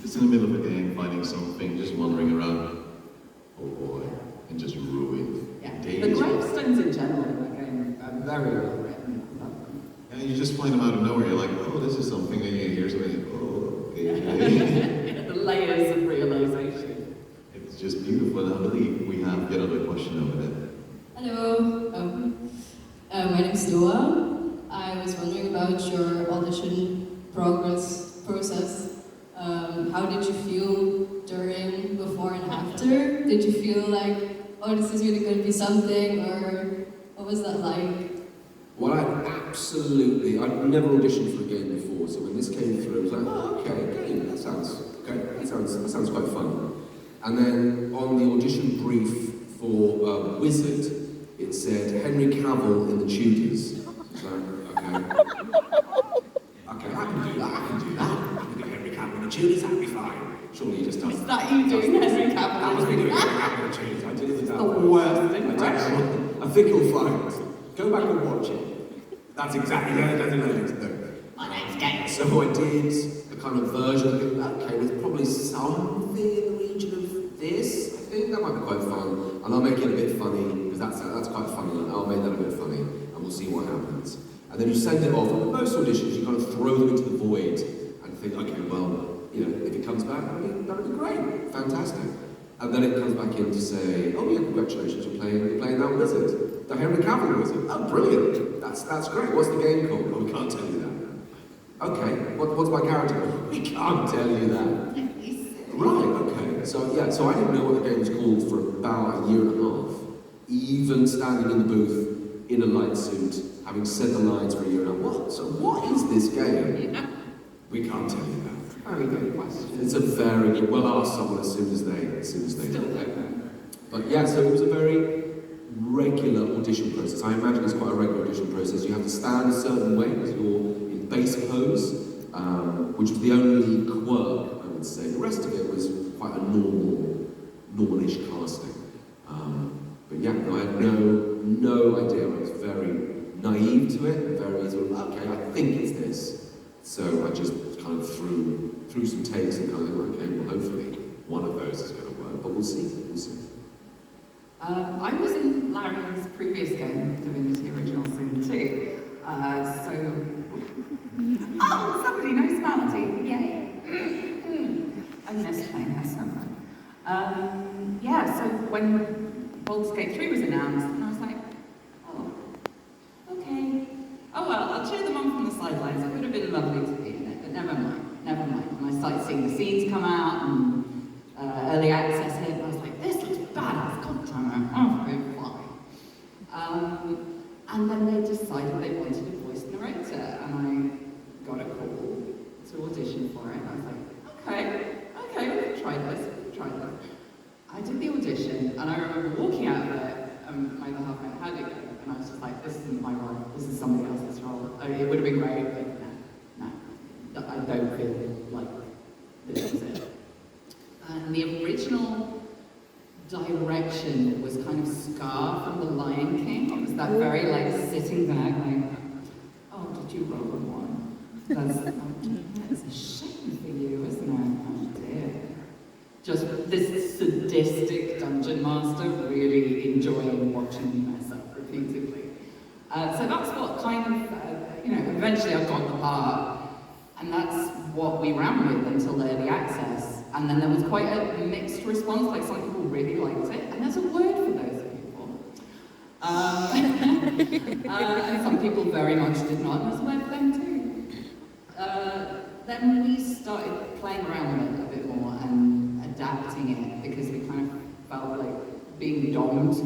Just in the middle of a game, finding something, just wandering around, oh boy, and just ruined. Yeah, days. the gravestones in general in that game are very well written. And you just find them out of nowhere, you're like, oh, this is something, and you hear something, oh, okay. The layers of realization. It's just beautiful, and I believe we have yet another question over there. Hello. My name is Noah. I was wondering about your audition process. How did you feel during, before, and after? Did you feel like, oh, this is really going to be something, or what was that like? Well, I'd never auditioned for a game before, so when this came through, I was like, oh, okay, game, that sounds quite fun. And then on the audition brief for Wizard, it said Henry Cavill in the Tudors. So, okay, I can do that. I can do Henry Cavill in the Tudors. That'd be fine. Surely you just does. Is that you doing Henry Cavill? That was me doing Henry Cavill in the Tudors. I did it with that. The worst impression. I think you'll find. Go back and watch it. That's exactly how it is. My name's Gail. So I did a kind of version of it. Okay, there's probably something in the region of this. I think that might be quite fun, and I'll make it a bit funny because that's quite funny. And I'll make that a bit funny, and we'll see what happens. And then you send it off. And most auditions, you kind of throw them into the void and think, okay, well, you know, if it comes back, that'd be great, fantastic. And then it comes back in to say, oh yeah, congratulations, you're playing that wizard, the Henry Cavill wizard. Oh, brilliant! That's great. What's the game called? Oh, we can't tell you that. Okay, what's my character called? We can't tell you that. Right, okay. So yeah, so I didn't know what the game was called for about a year and a half. Even standing in the booth in a light suit, having said the lines for a year and a half. So what is this game? We can't tell you that. Very good question. It's a very good. We'll ask someone as soon as they Still know. don't know. But yeah, so it was a very regular audition process. I imagine it's quite a regular audition process. You have to stand a certain way because you're in base pose, which was the only quirk, I would say. The rest of it was quite a normal-ish casting. But yeah, no, I had no idea. I was very naive to it, very sort of, okay, I think it's this. So I just kind of threw some takes and kind of went, okay, well, hopefully one of those is going to work, but we'll see. I was in Larry's previous game, doing the original scene too. Oh, somebody knows Melody, yay! I missed playing her so much. Yeah, so when Baldur's Gate 3 was announced, and I was like, oh, okay. Oh well, I'll cheer them on from the sidelines. It would have been lovely to be in it, but never mind. And I started seeing the scenes come out, and early access hit, and I was like, this looks badass, god damn it, oh, very fly. And then they decided they wanted a voice narrator, and I got a call to audition for it, and I was like, okay, we can try this. I did the audition, and I remember walking out of it, and my other half went, how'd it go? And I was just like, this isn't my role, this is somebody else's role. I mean, it would have been great, but no, I don't feel like this is it. And the original direction was kind of Scar from The Lion King. It was that very like sitting back, like, oh, did you roll a one? That's a shame for you, isn't it? Oh dear. Just this sadistic dungeon master really enjoying watching me mess up repeatedly. So that's what kind of, eventually I got the part, and that's what we ran with until early access. And then there was quite a mixed response, like some people really liked it, and there's a word for those people. And some people very much did not, and there's a word for them too. Then we started playing around with it a bit more and adapting it, because we kind of felt like being domed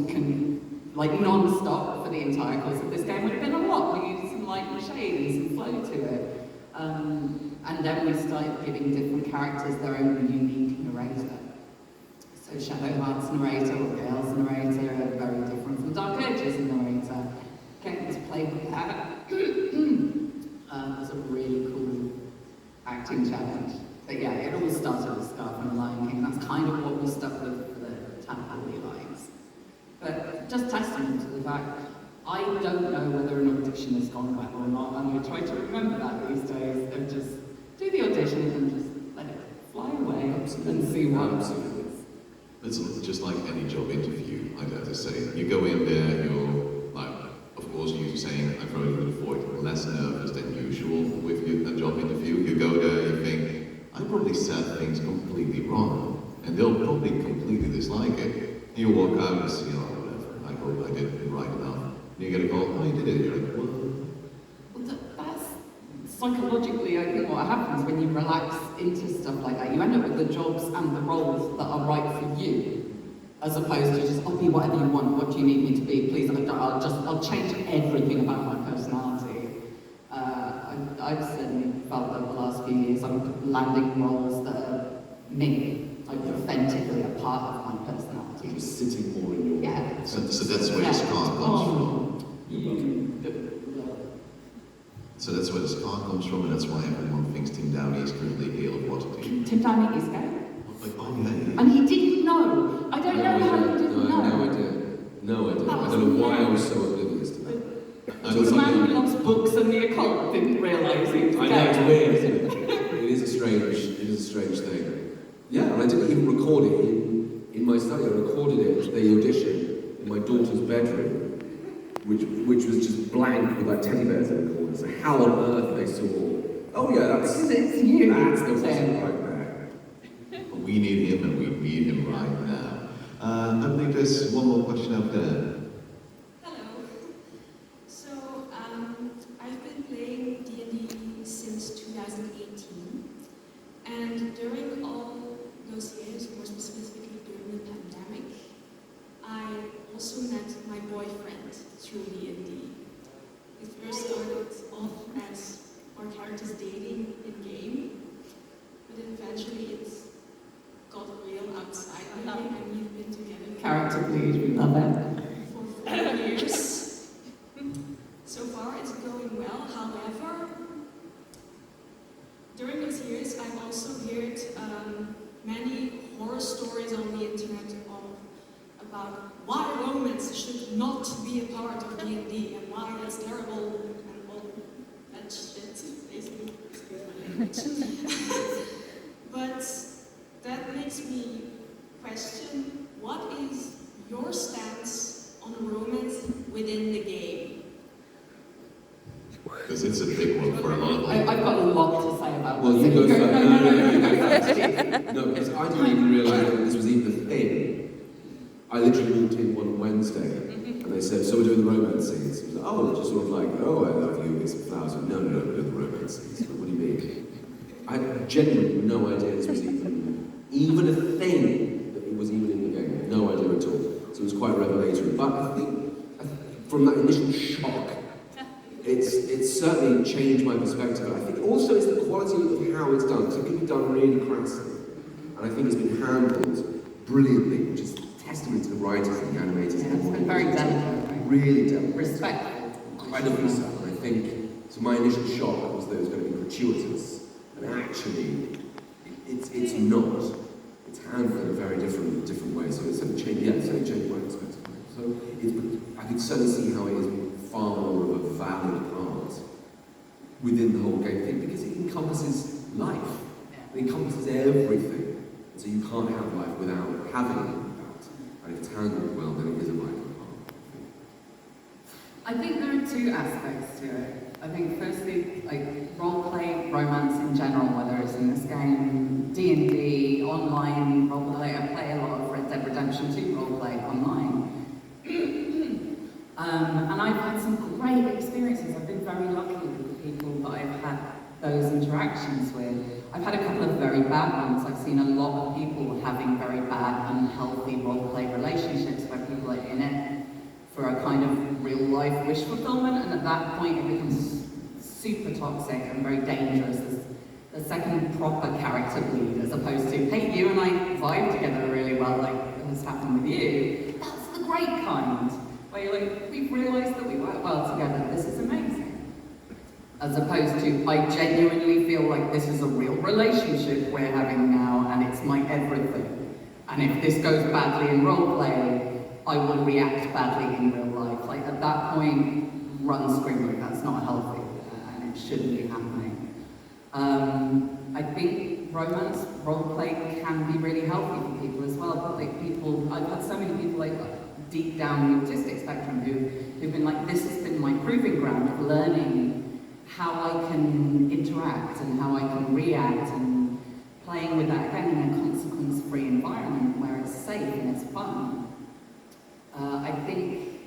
like non-stop for the entire course of this game would have been a lot. We used some light and shade and some flow to it. And then we started giving different characters their own unique narrator. So Shadowheart's narrator or Gale's narrator are very different from Dark Ages' narrator. Getting to play with that was a really cool acting challenge. But yeah, it all started with Scar from The Lion King. That's kind of what we stuck with for the Tadpolly lines. But just testament to the fact, I don't know whether an audition has gone well or not, and I try to remember that these days, and just do the audition and just let it fly away and see what happens. It's just like any job interview, I dare to say. You go in there, you're like, of course, you're saying, I'm probably going to avoid less nervous than usual with a job interview. You go there, you think, I probably said things completely wrong, and they'll probably completely dislike it. And you walk out and say, oh, whatever, I hope I did it right enough. And you get a call, oh, you did it. You're like, what? Well, that's psychologically, I think, what happens when you relax into stuff like that. You end up with the jobs and the roles that are right for you, as opposed to just, I'll be whatever you want. What do you need me to be? Please, I'll change everything about my personality. I've certainly felt that the last few years I'm landing roles that are me, like authentically a part of my personality. Just sitting more in your... Yeah. So that's where the scar comes from. So that's where the scar comes from, and that's why everyone thinks Tim Downie is currently Gale of Waterdeep. Tim Downie is gay. Like, oh yeah. And he didn't know. I don't know how he didn't know. No idea. I don't know why I was so oblivious to that. The man who loves books and the occult didn't realise he was gay. I know, it's weird, isn't it? It is a strange thing. Yeah, and I didn't even record it in my study. I recorded it, the audition, in my daughter's bedroom, which was just blank with like teddy bears in the corner. So how on earth they saw, oh yeah, that's you. That's the one right there. We need him, and we need him right now. I believe there's one more question out there. Hello. So, I've been playing D&D since 2018, and during all those years, more specifically during the pandemic, I also met my boyfriend through D&D. It first started off as our characters dating in-game, but then eventually it's got real outside of it, and we've been together. Character character lead. We love it. For 4 years. So far, it's going well. However, during those years, I've also heard many horror stories on the internet about why romance should not be a part of D&D and why that's terrible and all that shit, basically. Excuse my language. But that makes me question, what is your stance on romance within the game? Because it's a big one for a lot of people. I've got a lot to say about Well, this. you go first. No, you go first. No, because I didn't even realise that this was even a thing. I literally walked in one Wednesday and they said, so we're doing the romance scenes. It was like, oh, just sort of like, oh, I love you, it's flowers. No, we're doing the romance scenes. Like, what do you mean? I had genuinely no idea this was even a thing, that it was even in the game. No idea at all. So it was quite revelatory. But I think from that initial shock, it's certainly changed my perspective. I think also it's the quality of how it's done. So it can be done really crassly. And I think it's been handled brilliantly, which is testament to the writers and the animators. Yeah, it's been very delicate. Really delicate. Respectful. Incredibly so. And I think, so my initial shock was that it was going to be gratuitous. And actually, it's not. It's handled in a very different way. So it's certainly changed my perspective. So I can certainly see how it is far more of a valid part within the whole game thing, because it encompasses life. It encompasses everything. So you can't have life without having that. And if it's handled well, then it is a vital part. I think there are two aspects to it. I think firstly, like role-play, romance in general, whether it's in this game, D&D, online role-play. I play a lot of Red Dead Redemption 2 role-play online. And I've had some great experiences. I've been very lucky with the people that I've had those interactions with. I've had a couple of very bad ones. I've seen a lot of people having very bad, unhealthy role-play relationships where people are in it for a kind of real-life wish fulfillment, and at that point it becomes super toxic and very dangerous. There's the second proper character bleed, as opposed to, hey, you and I vibe together really well, like has happened with you. That's the great kind, where you're like, we've realised that we work well together, this is amazing. As opposed to, I genuinely feel like this is a real relationship we're having now, and it's my everything. And if this goes badly in roleplay, I will react badly in real life. Like, at that point, run screaming, that's not healthy, and it shouldn't be happening. I think romance, roleplay can be really healthy for people as well, but like people, I've had so many people like deep down the autistic spectrum who've been like, this has been my proving ground of learning how I can interact and how I can react, and playing with that again in a consequence-free environment where it's safe and it's fun. I think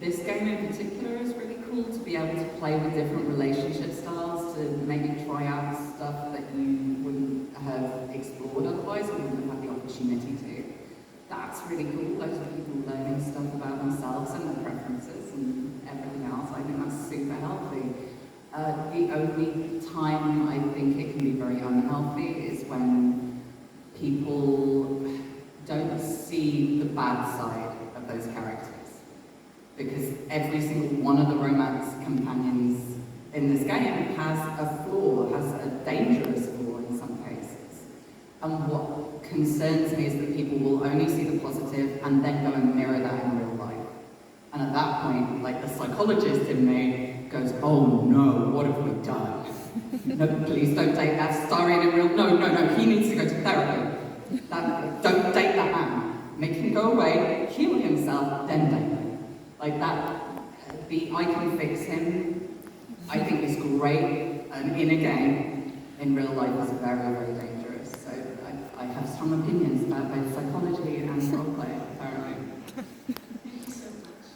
this game in particular is really cool to be able to play with different relationship styles, to maybe try out stuff that you wouldn't have explored otherwise or wouldn't have had the opportunity to. That's really cool, loads of people learning stuff about themselves and their preferences and everything else. I think that's super healthy. The only time I think it can be very unhealthy is when people don't see the bad side of those characters. Because every single one of the romance companions in this game has a flaw, has a dangerous flaw in some cases. And what concerns me is that people will only see the positive and then go and mirror that in real life. And at that point, like the psychologist in me goes, oh no, what have we done? No, please don't date that Starian in real, no, he needs to go to therapy. Don't date that man. Make him go away, heal himself, then date him. Like that, I can fix him, I think is great, and in a game, in real life is very, very dangerous. So I have strong opinions about both psychology and roleplay, apparently. Thank you so much.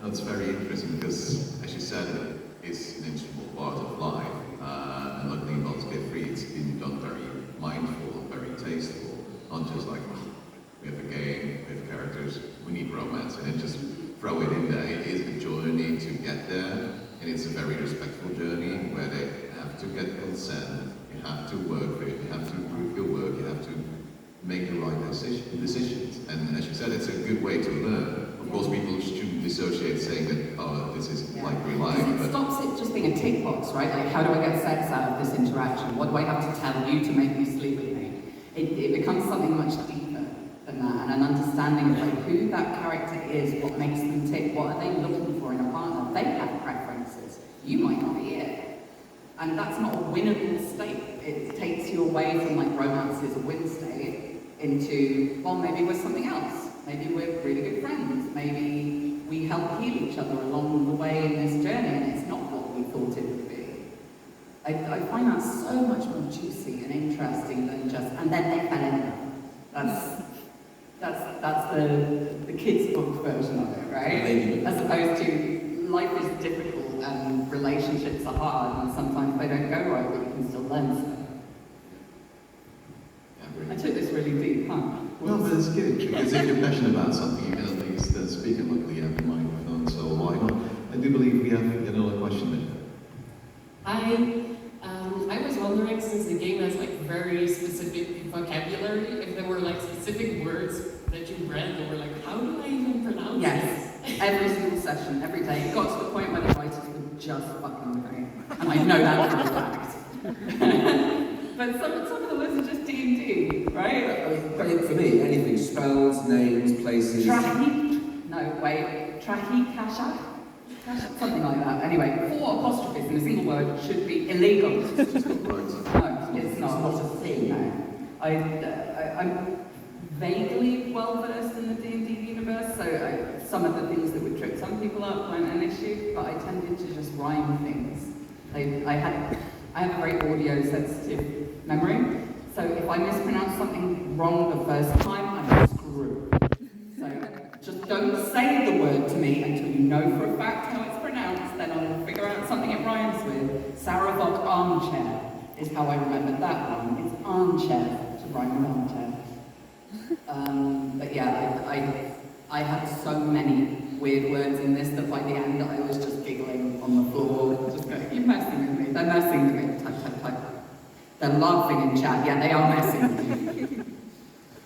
That's very interesting because, as you said, it's an integral part of life. And luckily in Baldur's Gate 3, it's been done very mindful and very tasteful. Not just like, oh, we have a game, we have characters, we need romance, and then just throw it in there. It is a journey to get there, and it's a very respectful journey where they have to get consent, you have to work for it, you have to prove your work, you have to make the right decisions, And as you said, it's a good way to learn. Of course, people shouldn't dissociate saying that, oh, this is like real life. It stops it just being a tick box, right? Like, how do I get sex out of this interaction? What do I have to tell you to make you sleep with me? It becomes something much deeper than that, and an understanding of like who that character is, what makes them tick, what are they looking for in a partner. They have preferences. You might not be it. And that's not a winnable state. It takes you away from like romance is a win state into, well, maybe we're something else. Maybe we're really good friends. Maybe we help heal each other along the way in this journey, and it's not what we thought it would be. I find that so much more juicy and interesting than just, and then they fell in love. That's the kids' book version of it, right? As opposed to life is difficult and relationships are hard, and sometimes they don't go right, but you can still learn something. I took this really deep, huh? Well, but it's good, because if you're passionate about something, you can at least speak, and luckily you have the microphone, so why not? I do believe we have another question there. I was wondering, since the game has like very specific vocabulary, if there were like specific words that you read that were like, how do I even pronounce Yes, every single session, every day. It got to the point where the writers were just fucking with me, and I know that for a fact. But some of the words are just D&D, right? For me, anything, spells, names, places. Kasha? Something like that. Anyway, 4 apostrophes in a single word should be illegal. No, it's not a thing. No. I'm vaguely well versed in the D&D universe, so some of the things that would trip some people up weren't an issue, but I tended to just rhyme things. I have a very audio sensitive memory, so if I mispronounce something wrong the first time, I'm screwed. So just don't say the word to me until you know for a fact how it's pronounced, then I'll figure out something it rhymes with. Saravok armchair is how I remembered that one. It's armchair to rhyme with armchair. But yeah, I had so many weird words in this that by the end I was just giggling on the floor, just going, you're messing with me, they're messing with me, type. They're laughing in chat, yeah, they are messing with me.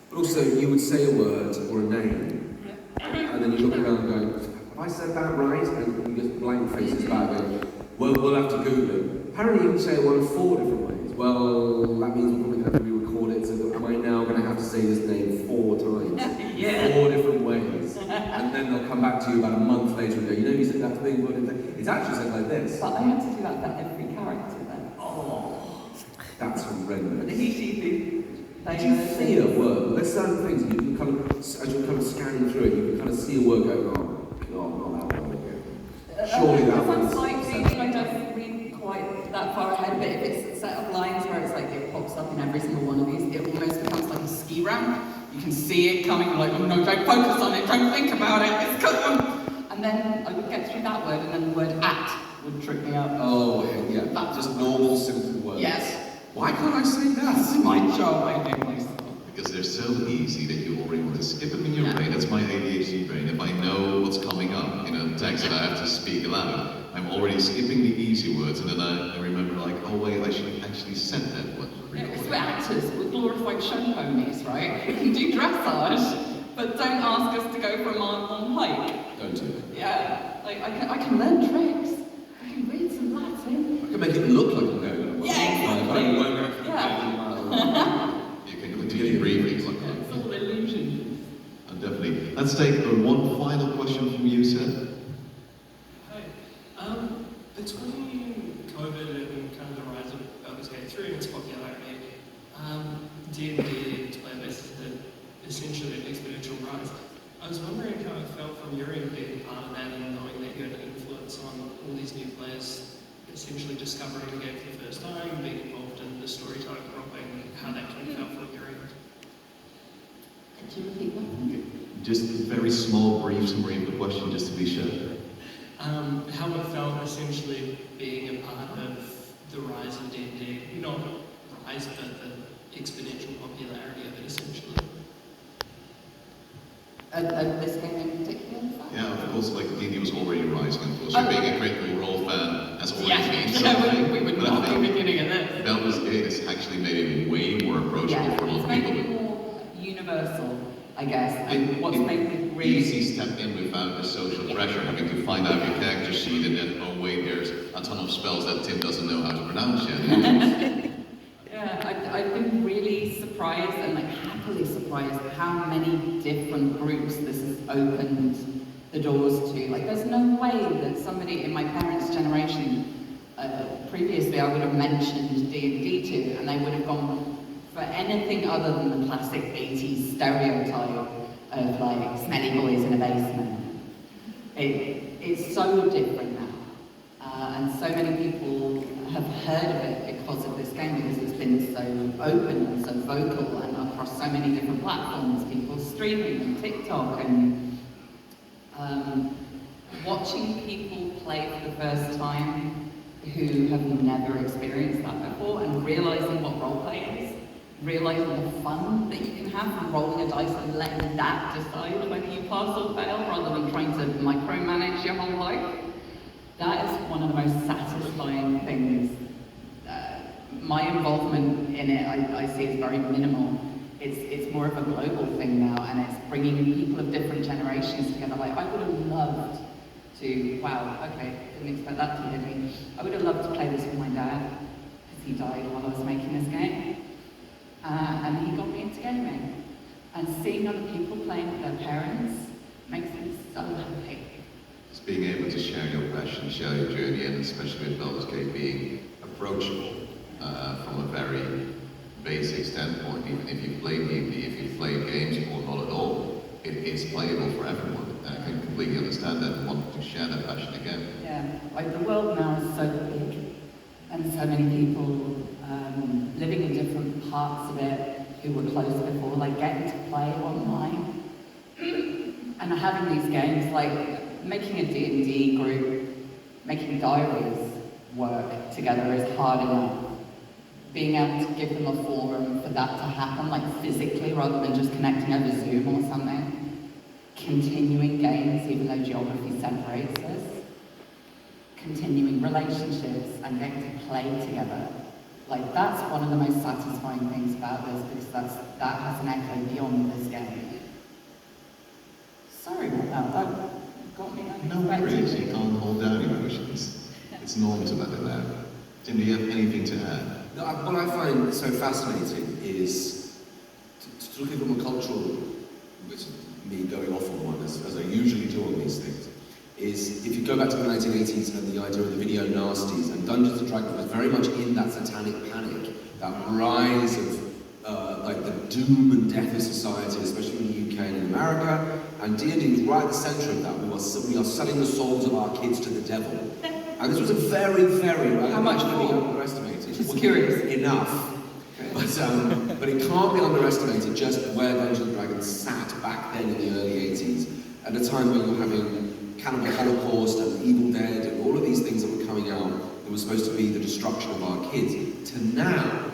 But also, you would say a word or a name, and then you look around going, have I said that right? And you just blank faces back going, well, we'll have to Google it. Apparently you can say a word 4 different ways. Well, that means we're probably going to have to re-record it, so am I now going to have to say this name 4 times? Yeah. 4 different ways. And then they'll come back to you about a month later and go, you know you said that thing, but it's actually said like this. But I had to do that for every character then. Oh, that's horrendous. The he, thing. Did you see a word? There's certain things you can kind of, as you're kind of scanning through it, you can kind of see a word going, oh, God, not that word again. Surely that one's was... sight reading, I don't read quite that far ahead, but if it's a set of lines where it's like it pops up in every single one of these, it almost becomes like a ski ramp. You can see it coming, like, oh no, don't focus on it, don't think about it, it's coming. And then I would get through that word, and then the word at would trip me up. Oh, yeah, that's just normal, simple words. Yes. Why can't I say that? That's my job, I do myself. Because they're so easy that you already want to skip them in your brain. That's my ADHD brain. If I know what's coming up in a text that I have to speak aloud, I'm already skipping the easy words, and then I remember like, oh wait, I should have actually said that one. Yeah, because we're actors, we're glorified show ponies, right? We can do dressage, but don't ask us to go for a mile-long hike. Don't do it. Yeah, like I can learn tricks. I can read some Latin. I can make it look like I'm going on a Yeah, exactly. Yeah. You can continue breathing like that. It's all illusion. Definitely. Let's take one final question from you, sir. Hi. Between COVID and kind of the rise of Baldur's Gate 3 and its popularity, D&D and its player base has had essentially an exponential rise. I was wondering how it felt from your end being part of that and knowing that you had an influence on all these new players essentially discovering the game for the first time, being involved in the storytelling prompting, how that kind of felt from your end. Could you repeat that? Just a very small, brief summary of the question, just to be sure. How it felt essentially being a part of the rise of D&D, not rise, but the exponential popularity of it essentially. This game in particular? Yeah, of course, like D&D was already rising, of course. Being a Critical Role fan has always been something. we would not be beginning of this. Baldur's Gate is actually made it way more approachable for a lot of people. It's made it more universal. I guess. And what's made me really easy step in without the social pressure, having to find out your character sheet and then, oh wait, there's a ton of spells that Tim doesn't know how to pronounce yet. Yeah, I've been really surprised and like happily surprised how many different groups this has opened the doors to. Like, there's no way that somebody in my parents' generation, previously I would have mentioned D&D to, and they would have gone for anything other than the classic 80s stereotype of like smelly boys in a basement. It's so different now, and so many people have heard of it because of this game, because it's been so open and so vocal and across so many different platforms, people streaming and TikTok, and watching people play for the first time who have never experienced that before, and realising what roleplay is, realising the fun that you can have from rolling a dice and letting that decide whether you pass or fail, rather than trying to micromanage your whole life. That is one of the most satisfying things. My involvement in it, I see as very minimal. It's more of a global thing now, and it's bringing people of different generations together. Like, I would have loved to, wow, okay, didn't expect that to hit me. I would have loved to play this with my dad, because he died while I was making this game. And he got me into gaming. And seeing other people playing with their parents makes me so happy. Just being able to share your passion, share your journey, and especially with Baldur's Gate being approachable from a very basic standpoint, even if you play D&D, if you play games or not at all, it is playable for everyone. And I can completely understand that and want to share that passion again. Yeah, like the world now is so big, and so many people living in different parts of it who were close before, like getting to play online and having these games, like making a D&D group, making diaries work together is hard enough. Being able to give them a forum for that to happen, like physically, rather than just connecting over Zoom or something. Continuing games, even though geography separates us. Continuing relationships and getting to play together. Like, that's one of the most satisfying things about this, because that has an echo beyond this game. Sorry about that got me No worries, you can't hold down emotions. It's normal to let it out. Tim, do you have anything to add? No, what I find so fascinating is to look at it from a cultural, which is me going off on one, as I usually do on these things, is if you go back to the 1980s and the idea of the video nasties, and Dungeons & Dragons was very much in that satanic panic, that rise of like the doom and death of society, especially in the UK and in America, and D&D was right at the centre of that. We are selling the souls of our kids to the devil. And this was a very, very... How much more? Underestimated. Just curious. Enough. But it can't be underestimated just where Dungeons & Dragons sat back then in the early 80s, at a time when you're having Cannibal Holocaust and Evil Dead and all of these things that were coming out that were supposed to be the destruction of our kids, to now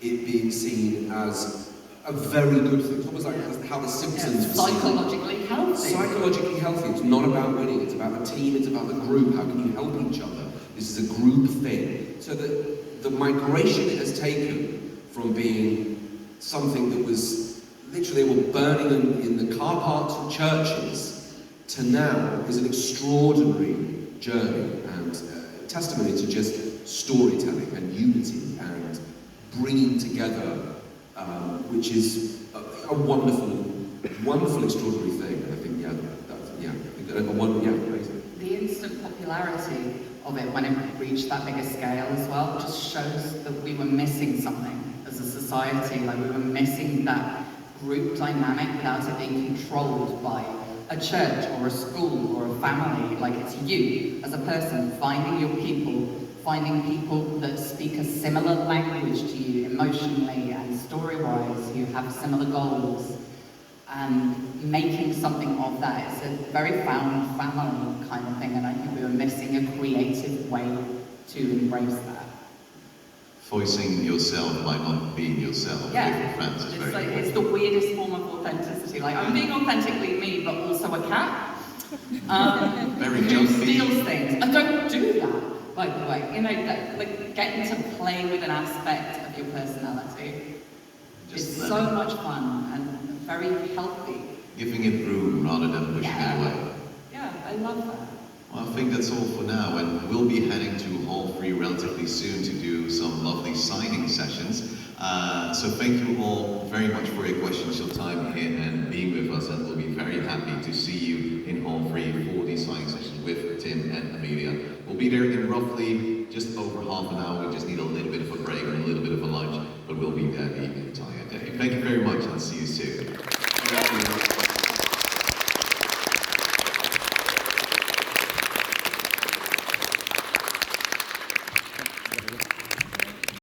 it being seen as a very good thing. It's almost like how The Simpsons were seen. Psychologically healthy. Psychologically healthy. It's not about winning, it's about the team, it's about the group. How can you help each other? This is a group thing. So the migration it has taken from being something that was literally they were burning them in the car parks of churches to now is an extraordinary journey and testimony to just storytelling and unity and bringing together, which is a wonderful, extraordinary thing. And I think, the instant popularity of it when it reached that bigger scale as well just shows that we were missing something as a society. Like, we were missing that group dynamic without it being controlled by a church or a school or a family. Like, it's you as a person finding your people, finding people that speak a similar language to you emotionally and story-wise, who have similar goals, and making something of that. It's a very found family kind of thing, and I think we were missing a creative way to embrace that. Voicing yourself by not being yourself with your friends is very important. It's the weirdest form of authenticity. Like, I'm being authentically me, but also a cat. Very who jumpy. steals things. I don't do that, by the way. You know, like getting to play with an aspect of your personality is so much fun, and very healthy. Giving it room rather than pushing it away. Yeah, I love that. Well, I think that's all for now, and we'll be heading to Hall 3 relatively soon to do some lovely signing sessions. So thank you all very much for your questions, your time here and being with us, and we'll be very happy to see you in Hall 3 for these signing sessions with Tim and Amelia. We'll be there in roughly just over half an hour. We just need a little bit of a break and a little bit of a lunch, but we'll be there the entire day. Thank you very much, and see you soon.